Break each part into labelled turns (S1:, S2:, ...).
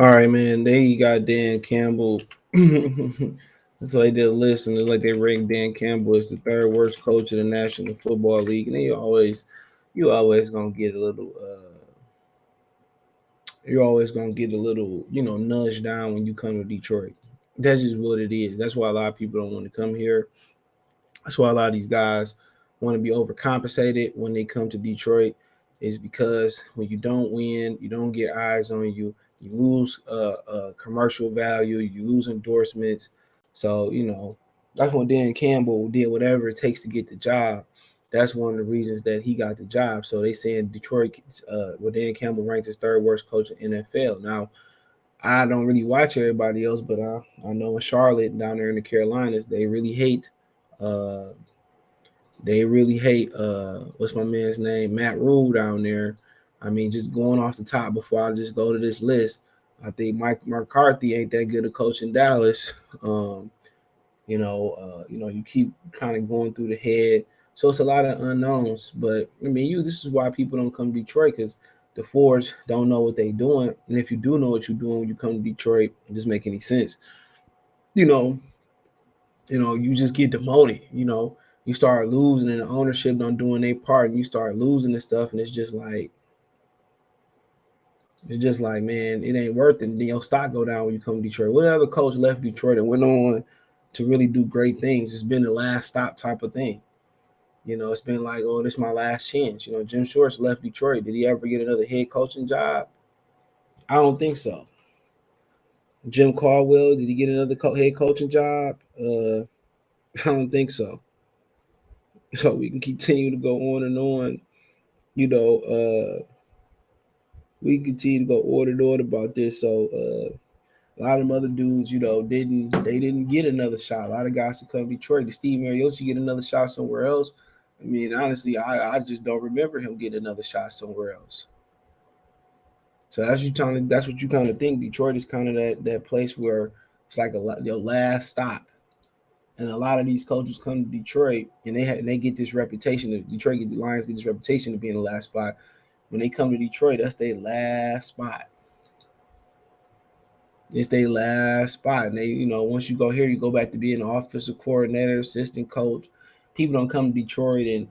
S1: All right, man. They got Dan Campbell. So they did a list, and it's like they ranked Dan Campbell as the third worst coach in the National Football League. And you always gonna get a little, you're always gonna get a little, nudge down when you come to Detroit. That's just what it is. That's why a lot of people don't want to come here. That's why a lot of these guys want to be overcompensated when they come to Detroit. Is because when you don't win, you don't get eyes on you. You lose commercial value. You lose endorsements. So that's when Dan Campbell did whatever it takes to get the job. That's one of the reasons that he got the job. So they saying Detroit, Dan Campbell ranked as third worst coach in NFL. Now I don't really watch everybody else, but I know in Charlotte down there in the Carolinas, uh, what's my man's name, Matt Rule down there. I mean, just going off the top before I just go to this list, I think Mike McCarthy ain't that good a coach in Dallas. Um, you keep kind of going through the head. So it's a lot of unknowns. But I mean, this is why people don't come to Detroit because the Fords don't know what they're doing. And if you do know what you're doing when you come to Detroit, it doesn't make any sense. You know, you just get demoted. You start losing, and the ownership don't doing their part, and you start losing and stuff, and it's just like, man, it ain't worth it. And then your stock go down when you come to Detroit. What other coach left Detroit and went on to really do great things? It's been the last stop type of thing. It's been like, oh, this is my last chance. Jim Schwartz left Detroit. Did he ever get another head coaching job? I don't think so. Jim Caldwell, did he get another head coaching job? I don't think so. So we can continue to go on and on. You know, we can continue to go order to order about this. So a lot of them other dudes, didn't get another shot. A lot of guys who come to Detroit, did Steve Mariucci get another shot somewhere else? I mean, honestly, I just don't remember him getting another shot somewhere else. So that's what you kind of think. Detroit is kind of that place where it's like your last stop. And a lot of these coaches come to Detroit and they get this reputation. The Lions get this reputation of being the last spot. When they come to Detroit, that's their last spot. It's their last spot. And once you go here, you go back to being an offensive coordinator, assistant coach. People don't come to Detroit and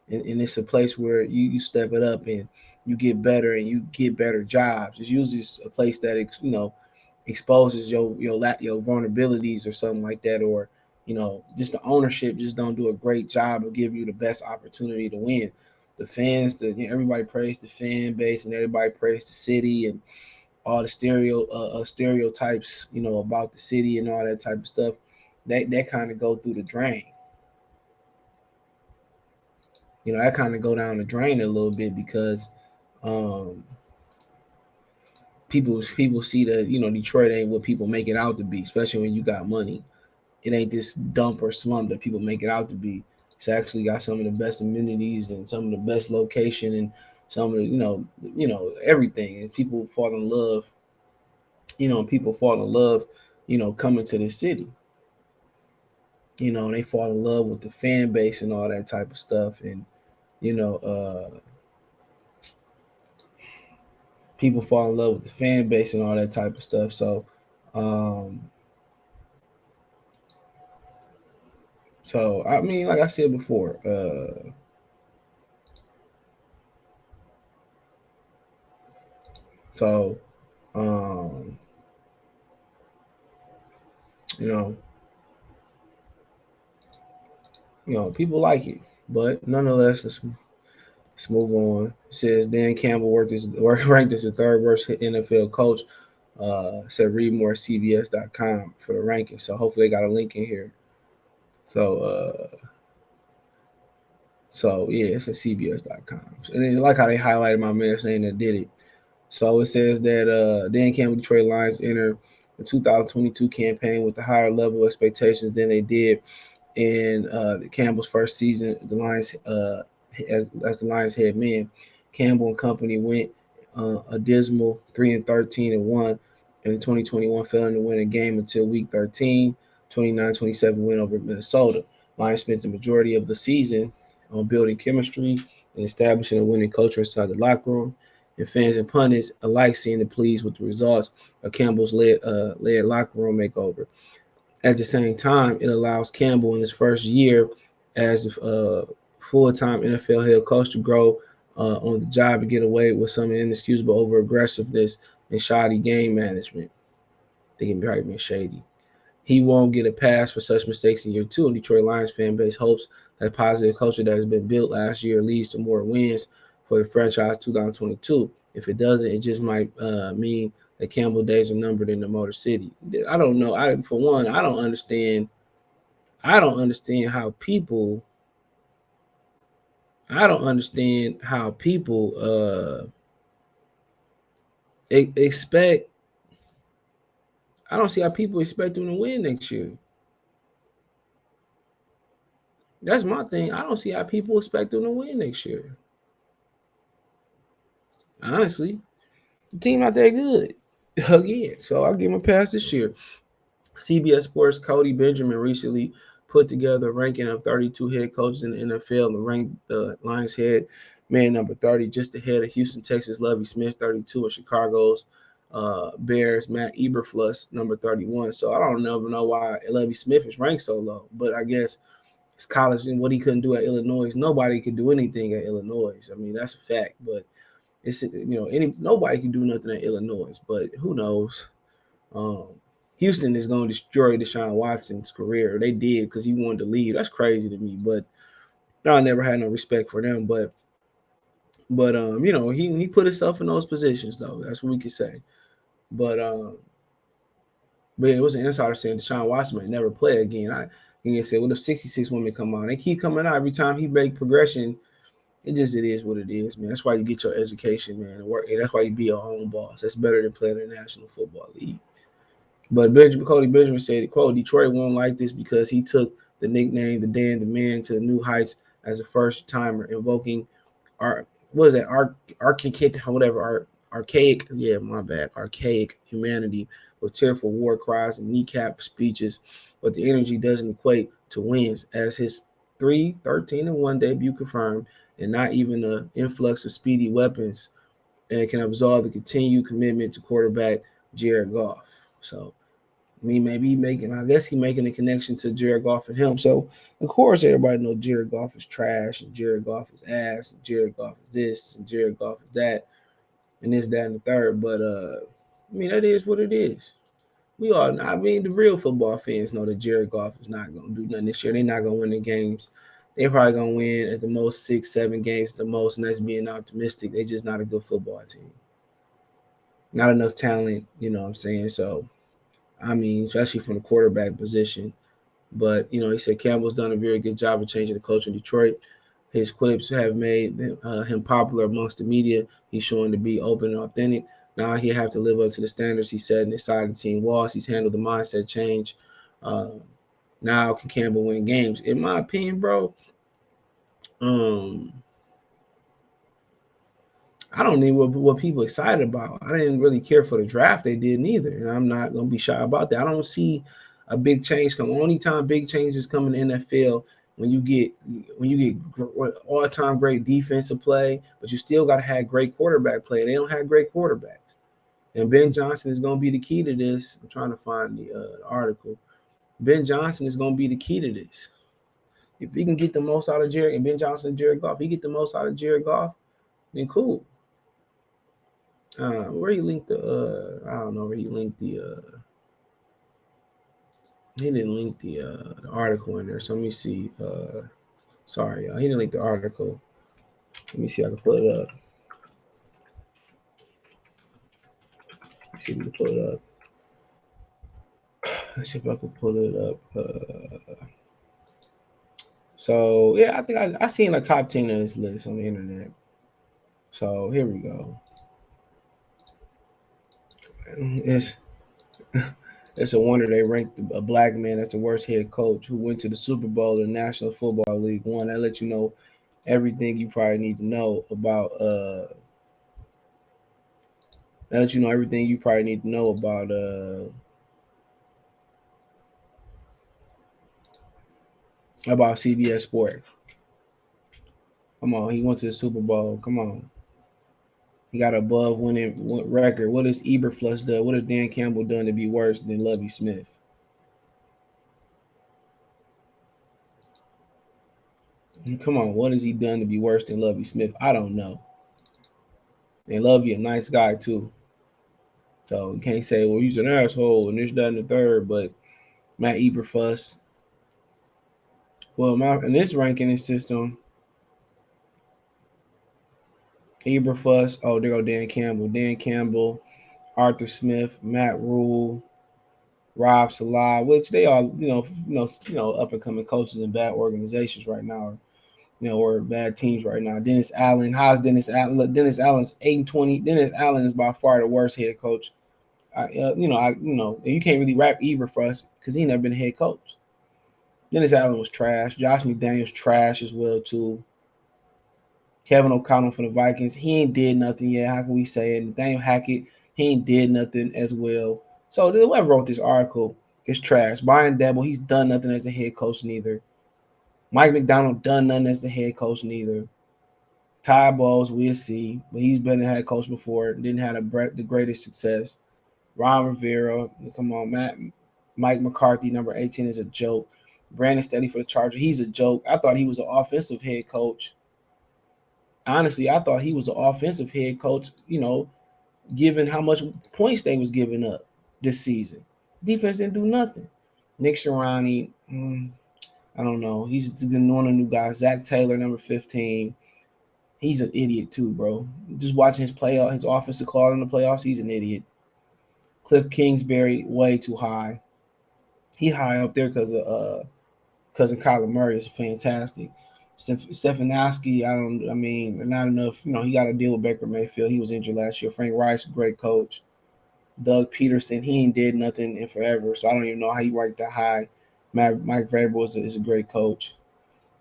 S1: it's a place where you step it up and you get better and you get better jobs. It's usually a place that exposes your vulnerabilities or something like that, or just the ownership just don't do a great job of giving you the best opportunity to win. The fans, everybody praised the fan base and everybody praised the city and all the stereotypes, about the city and all that type of stuff. That kind of go through the drain. That kind of go down the drain a little bit because um, people see that Detroit ain't what people make it out to be, especially when you got money. It ain't this dump or slump that people make it out to be. It's actually got some of the best amenities and some of the best location and some of the everything. And people fall in love. People fall in love. Coming to the city. They fall in love with the fan base and all that type of stuff. And you know, people fall in love with the fan base and all that type of stuff. Um, so I mean, like I said before, so um, you know, people like it, but nonetheless, let's move on. It says Dan Campbell ranked as the third worst NFL coach. Said read more at CBS.com for the ranking. So hopefully they got a link in here. So yeah, it's at CBS.com. And then like how they highlighted my man's name that did it. So it says that Dan Campbell Detroit Lions enter the 2022 campaign with a higher level of expectations than they did in Campbell's first season. The Lions, as the Lions head man, Campbell and company went a dismal 3-13-1 in 2021, failing to win a game until week 13. 29-27 win over Minnesota. Lions spent the majority of the season on building chemistry and establishing a winning culture inside the locker room. and fans and pundits alike seem to pleased with the results of Campbell's led locker room makeover. At the same time, it allows Campbell in his first year as a full-time NFL head coach to grow on the job and get away with some inexcusable over aggressiveness and shoddy game management. I think it might be shady. He won't get a pass for such mistakes in year two, and Detroit Lions fan base hopes that positive culture that has been built last year leads to more wins for the franchise 2022. If it doesn't, it just might mean that Campbell days are numbered in the Motor City. I don't know. For one, I don't understand. I don't understand how people. I don't understand how people expect. I don't see how people expect them to win next year. That's my thing. I don't see how people expect them to win next year. Honestly, the team not that good again. So I'll give him a pass this year. CBS Sports Cody Benjamin recently put together a ranking of 32 head coaches in the NFL and ranked the Lions head man number 30, just ahead of Houston, Texas Lovie Smith 32, and Chicago's Bears Matt Eberflus number 31. So I don't never know why Lovie Smith is ranked so low, but I guess it's college and what he couldn't do at Illinois. Nobody could do anything at Illinois. I mean that's a fact, but it's nobody can do nothing at Illinois, but who knows? Um, Houston is going to destroy Deshaun Watson's career. They did because he wanted to leave. That's crazy to me, but I never had no respect for them. But he put himself in those positions though. That's what we could say. But um, but it was an insider saying Deshaun Watson may never play again. I said, well, if 66 women come on, they keep coming out every time he make progression. It is what it is, man. That's why you get your education, man, and work. And that's why you be your own boss. That's better than playing in the National Football League. But Cody Benjamin said, quote, Detroit won't like this because he took the nickname the Dan the Man to new heights as a first timer, invoking what is that? Archaic, yeah, my bad, archaic humanity with tearful war cries and kneecap speeches, but the energy doesn't equate to wins, as his 3-13-1 debut confirmed, and not even an influx of speedy weapons and can absolve the continued commitment to quarterback Jared Goff. So I guess he making a connection to Jared Goff and him. So of course everybody knows Jared Goff is trash and Jared Goff is ass and Jared Goff is this and Jared Goff is that and this, that, and the third. But that is what it is. The real football fans know that Jared Goff is not gonna do nothing this year. They're not gonna win the games. They're probably gonna win at the most 6-7 games at the most, and that's being optimistic. They're just not a good football team. Not enough talent, you know what I'm saying? So especially from the quarterback position. But he said Campbell's done a very good job of changing the culture in Detroit. His quips have made him popular amongst the media. He's showing to be open and authentic. Now he have to live up to the standards he set inside the team walls. He's handled the mindset change. Uh, now can Campbell win games? In my opinion, bro, um, I don't need what people excited about. I didn't really care for the draft they did neither, and I'm not gonna be shy about that. I don't see a big change come. Only time big changes come in the NFL when you get all time great defensive play, but you still got to have great quarterback play. They don't have great quarterbacks, and Ben Johnson is gonna be the key to this. I'm trying to find the article. Ben Johnson is gonna be the key to this. If he can get the most out of Jared and Ben Johnson and Jared Goff, he get the most out of Jared Goff, then cool. Where he linked I don't know where he linked he didn't link the article in there. So let me see. Sorry, he didn't link the article. Let me see if I can pull it up. Let's see if we can pull it up. Let's see if I can pull it up. So yeah, I think I seen the top 10 of this list on the internet. So here we go. It's it's a wonder they ranked a black man as the worst head coach who went to the Super Bowl in the National Football League. One that lets you know everything you probably need to know about that lets you know everything you probably need to know about CBS Sport. Come on, he went to the Super Bowl. Come on. He got above winning record. What has Eberflus done? What has Dan Campbell done to be worse than Lovie Smith? Come on, what has he done to be worse than Lovie Smith? I don't know. And Lovie a nice guy too. So you can't say, well, he's an asshole and this, that, and the third. But Matt Eberflus, well, in this ranking system, Eberflus, oh, there go Dan Campbell. Dan Campbell, Arthur Smith, Matt Rule, Rob Salah, which they all, up and coming coaches in bad organizations right now, or bad teams right now. Dennis Allen, how's Dennis Allen? Look, Dennis Allen's 8-20. Dennis Allen is by far the worst head coach. You can't really rap Eberflus because he never been a head coach. Dennis Allen was trash. Josh McDaniels trash as well too. Kevin O'Connell for the Vikings, he ain't did nothing yet. How can we say it? Nathaniel Hackett, he ain't did nothing as well. So whoever wrote this article is trash. Brian Dabble, he's done nothing as a head coach neither. Mike McDonald done nothing as the head coach neither. Ty Bowles, we'll see, but he's been a head coach before. Didn't have the greatest success. Ron Rivera, come on, Mike McCarthy, number 18 is a joke. Brandon Staley for the Chargers, he's a joke. I thought he was an offensive head coach. Honestly, I thought he was an offensive head coach, given how much points they was giving up this season. Defense didn't do nothing. Nick Sirianni, I don't know. He's one of the new guys. Zach Taylor, number 15. He's an idiot too, bro. Just watching his offensive call in the playoffs, he's an idiot. Cliff Kingsbury, way too high. He high up there because of cousin Kyler Murray is fantastic. Stefanowski, not enough. He got to deal with Baker Mayfield. He was injured last year. Frank Reich, great coach. Doug Peterson, he ain't did nothing in forever, so I don't even know how he ranked that high. Mike Vrabel is a great coach.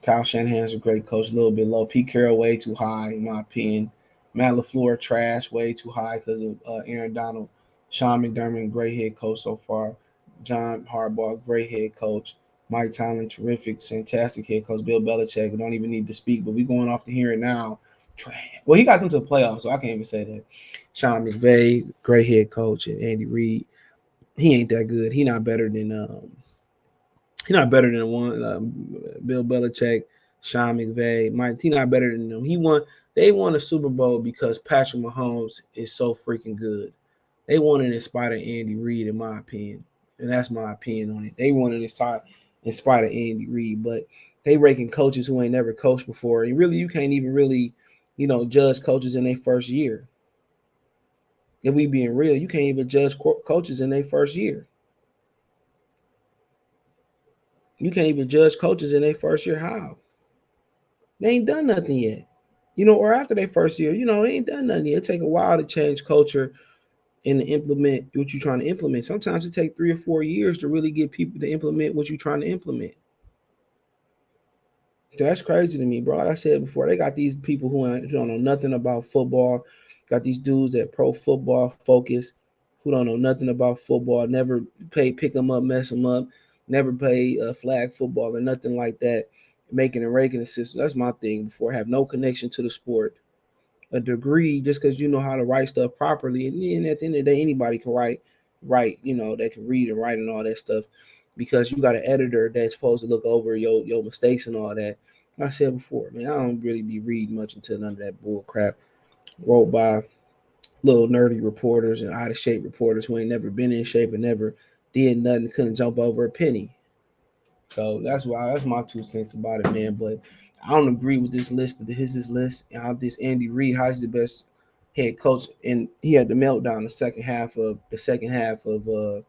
S1: Kyle Shanahan's a great coach, a little bit low. Pete Carroll, way too high, in my opinion. Matt LaFleur, trash, way too high because of Aaron Donald. Sean McDermott, great head coach so far. John Harbaugh, great head coach. Mike Tomlin, terrific, fantastic head coach. Bill Belichick, don't even need to speak, but we going off the here and now. Well, he got them to the playoffs, so I can't even say that. Sean McVay, great head coach, and Andy Reid, he ain't that good. He not better than Bill Belichick, Sean McVay, Mike. He not better than them. They won a Super Bowl because Patrick Mahomes is so freaking good. They won it in spite of Andy Reid, in my opinion, and that's my opinion on it. They won it in spite of Andy Reid, but they ranking coaches who ain't never coached before, and really, you can't even really, judge coaches in their first year. If we being real, you can't even judge coaches in their first year. You can't even judge coaches in their first year. How? They ain't done nothing yet. Or after their first year, they ain't done nothing yet. It take a while to change culture and to implement what you're trying to implement. Sometimes it takes 3 or 4 years to really get people to implement what you're trying to implement. So that's crazy to me, bro. Like I said before, they got these people who don't know nothing about football. Got these dudes that pro football focus, who don't know nothing about football, never pick them up, mess them up, never play flag football or nothing like that, making and raking the system. That's my thing before. Have no connection to the sport. A degree just because you know how to write stuff properly. And at the end of the day, anybody can write, they can read and write and all that stuff because you got an editor that's supposed to look over your mistakes and all that. Like I said before, man, I don't really be reading much into none of that bull crap wrote by little nerdy reporters and out of shape reporters who ain't never been in shape and never did nothing, couldn't jump over a penny. So that's my 2 cents about it, man. But I don't agree with this list, but his list. And how this Andy Reid, how's the best head coach, and he had the meltdown the second half of the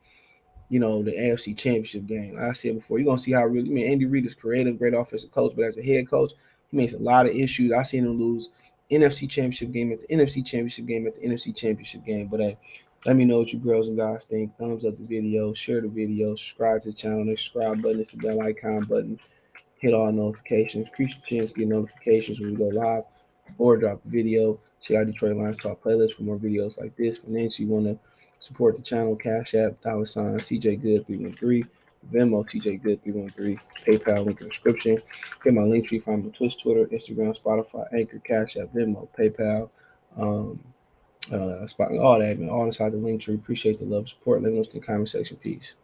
S1: AFC Championship game. Like I said before, you're gonna see how really. I mean, Andy Reid is creative, great offensive coach, but as a head coach, he makes a lot of issues. I seen him lose NFC Championship game at the NFC Championship game at the NFC Championship game. But let me know what you girls and guys think. Thumbs up the video, share the video, subscribe to the channel. The subscribe button is the bell icon button. Hit all notifications. Increase your chance to get notifications when we go live or drop a video. Check out Detroit Lions Talk playlist for more videos like this. Financially, you want to support the channel, Cash App, $ CJ Good 313, Venmo TJ Good 313, PayPal link in the description. Hit my link tree, find me on Twitch, Twitter, Instagram, Spotify, Anchor, Cash App, Venmo, PayPal. Spot all that, man. All inside the link tree. Appreciate the love, support. Let me know in the comment section. Peace.